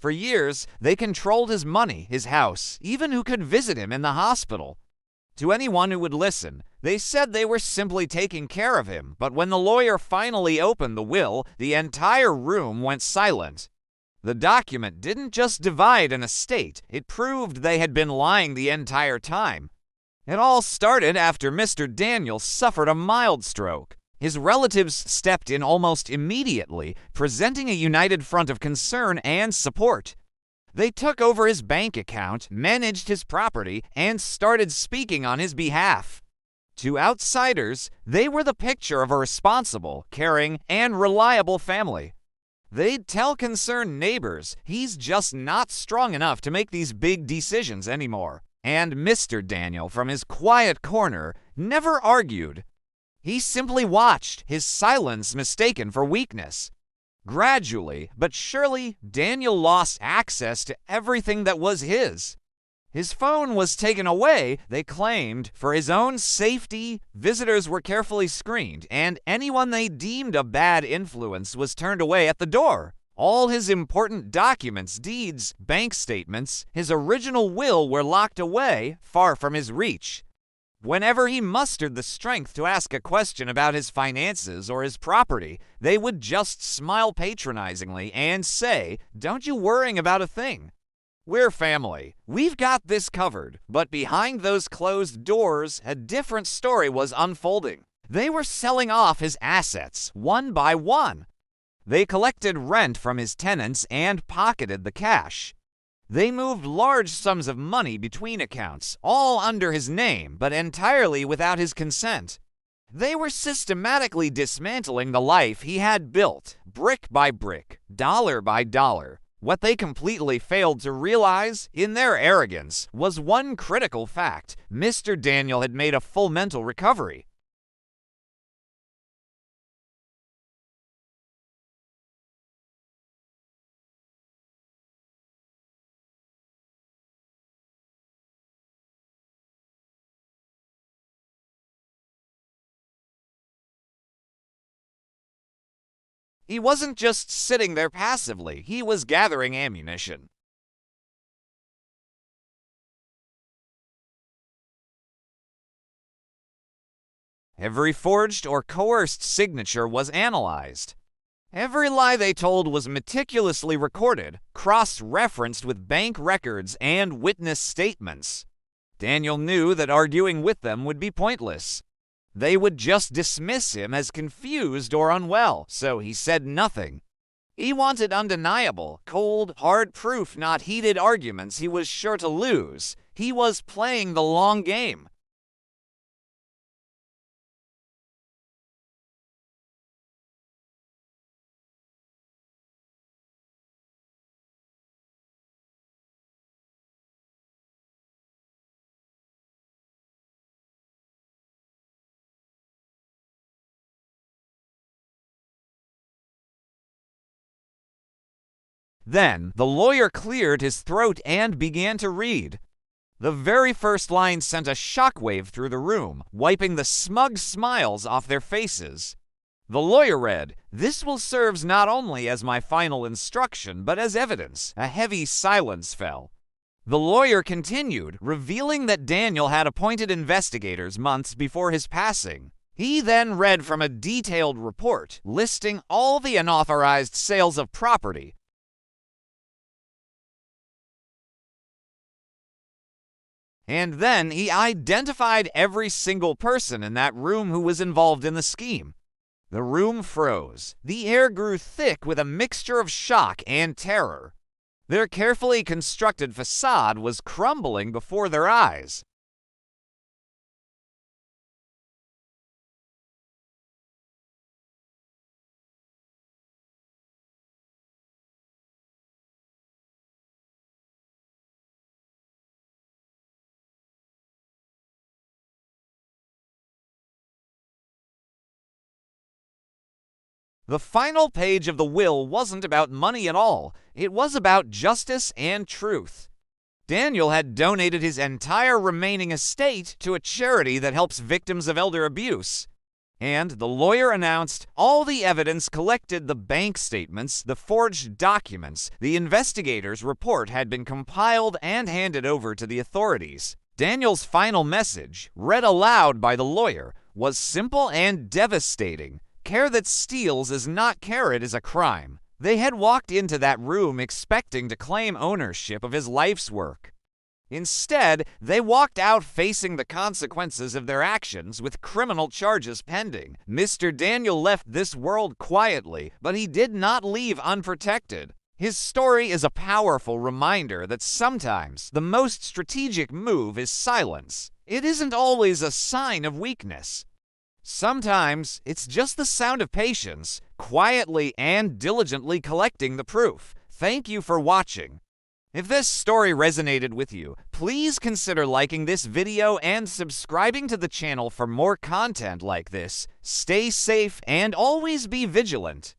For years, they controlled his money, his house, even who could visit him in the hospital. To anyone who would listen, they said they were simply taking care of him, but when the lawyer finally opened the will, the entire room went silent. The document didn't just divide an estate, it proved they had been lying the entire time. It all started after Mr. Daniel suffered a mild stroke. His relatives stepped in almost immediately, presenting a united front of concern and support. They took over his bank account, managed his property, and started speaking on his behalf. To outsiders, they were the picture of a responsible, caring, and reliable family. They'd tell concerned neighbors he's just not strong enough to make these big decisions anymore. And Mr. Daniel, from his quiet corner, never argued. He simply watched, his silence mistaken for weakness. Gradually, but surely, Daniel lost access to everything that was his. His phone was taken away, they claimed, for his own safety. Visitors were carefully screened, and anyone they deemed a bad influence was turned away at the door. All his important documents, deeds, bank statements, his original will were locked away, far from his reach. Whenever he mustered the strength to ask a question about his finances or his property, they would just smile patronizingly and say, "Don't you worry about a thing. We're family. We've got this covered." But behind those closed doors, a different story was unfolding. They were selling off his assets, one by one. They collected rent from his tenants and pocketed the cash. They moved large sums of money between accounts, all under his name, but entirely without his consent. They were systematically dismantling the life he had built, brick by brick, dollar by dollar. What they completely failed to realize, in their arrogance, was one critical fact: Mr. Daniel had made a full mental recovery. He wasn't just sitting there passively, he was gathering ammunition. Every forged or coerced signature was analyzed. Every lie they told was meticulously recorded, cross-referenced with bank records and witness statements. Daniel knew that arguing with them would be pointless. They would just dismiss him as confused or unwell, so he said nothing. He wanted undeniable, cold, hard proof, not heated arguments he was sure to lose. He was playing the long game. Then, the lawyer cleared his throat and began to read. The very first line sent a shockwave through the room, wiping the smug smiles off their faces. The lawyer read, "This will serve not only as my final instruction, but as evidence." A heavy silence fell. The lawyer continued, revealing that Daniel had appointed investigators months before his passing. He then read from a detailed report, listing all the unauthorized sales of property. And then he identified every single person in that room who was involved in the scheme. The room froze. The air grew thick with a mixture of shock and terror. Their carefully constructed facade was crumbling before their eyes. The final page of the will wasn't about money at all. It was about justice and truth. Daniel had donated his entire remaining estate to a charity that helps victims of elder abuse. And the lawyer announced all the evidence collected, the bank statements, the forged documents, the investigators' report had been compiled and handed over to the authorities. Daniel's final message, read aloud by the lawyer, was simple and devastating. Care that steals is not care, it is a crime. They had walked into that room expecting to claim ownership of his life's work. Instead, they walked out facing the consequences of their actions with criminal charges pending. Mr. Daniel left this world quietly, but he did not leave unprotected. His story is a powerful reminder that sometimes the most strategic move is silence. It isn't always a sign of weakness. Sometimes it's just the sound of patience, quietly and diligently collecting the proof. Thank you for watching. If this story resonated with you, please consider liking this video and subscribing to the channel for more content like this. Stay safe and always be vigilant.